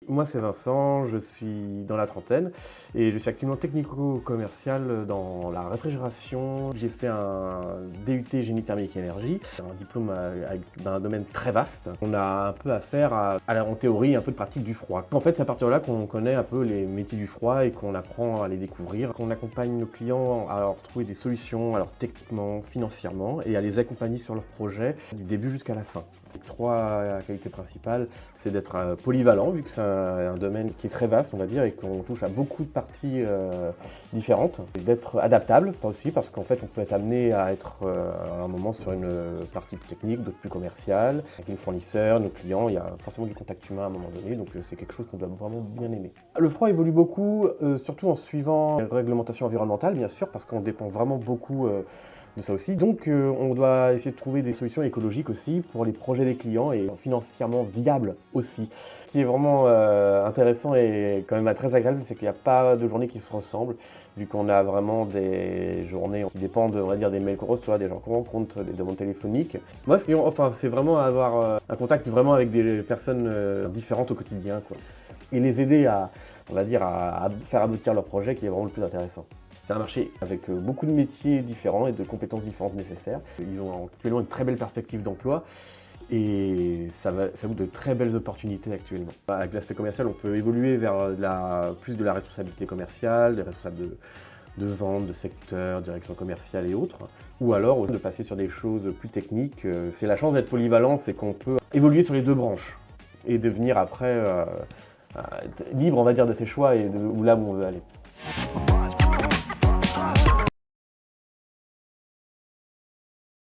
Moi, c'est Vincent, je suis dans la trentaine et je suis actuellement technico-commercial dans la réfrigération. J'ai fait un DUT génie thermique et énergie, un diplôme dans un domaine très vaste. On a un peu affaire en théorie, un peu de pratique du froid. En fait, c'est à partir de là qu'on connaît un peu les métiers du froid et qu'on apprend à les découvrir, qu'on accompagne nos clients à leur trouver des solutions, alors techniquement, financièrement, et à les accompagner sur leurs projets du début jusqu'à la fin. Les trois qualités principales, c'est d'être polyvalent, vu que c'est un domaine qui est très vaste, on va dire, et qu'on touche à beaucoup de parties différentes. Et d'être adaptable aussi, parce qu'en fait, on peut être amené à être à un moment sur une partie plus technique, d'autres plus commerciale, avec nos fournisseurs, nos clients. Il y a forcément du contact humain à un moment donné, donc c'est quelque chose qu'on doit vraiment bien aimer. Le froid évolue beaucoup, surtout en suivant les réglementations environnementales, bien sûr, parce qu'on dépend vraiment beaucoup de ça aussi. Donc on doit essayer de trouver des solutions écologiques aussi pour les projets des clients et financièrement viables aussi. Ce qui est vraiment intéressant et quand même très agréable, c'est qu'il n'y a pas de journée qui se ressemblent, vu qu'on a vraiment des journées qui dépendent, on va dire, des mails qu'on reçoit, des gens qu'on rencontre, des demandes téléphoniques. Moi, c'est vraiment avoir un contact vraiment avec des personnes différentes au quotidien, quoi. Et les aider à, on va dire, à faire aboutir leur projet qui est vraiment le plus intéressant. C'est un marché avec beaucoup de métiers différents et de compétences différentes nécessaires. Ils ont actuellement une très belle perspective d'emploi et ça ouvre de très belles opportunités actuellement. Avec l'aspect commercial, on peut évoluer vers plus de la responsabilité commerciale, des responsables de vente, de secteur, direction commerciale et autres. Ou alors de passer sur des choses plus techniques. C'est la chance d'être polyvalent, c'est qu'on peut évoluer sur les deux branches et devenir après libre, on va dire, de ses choix et là où on veut aller.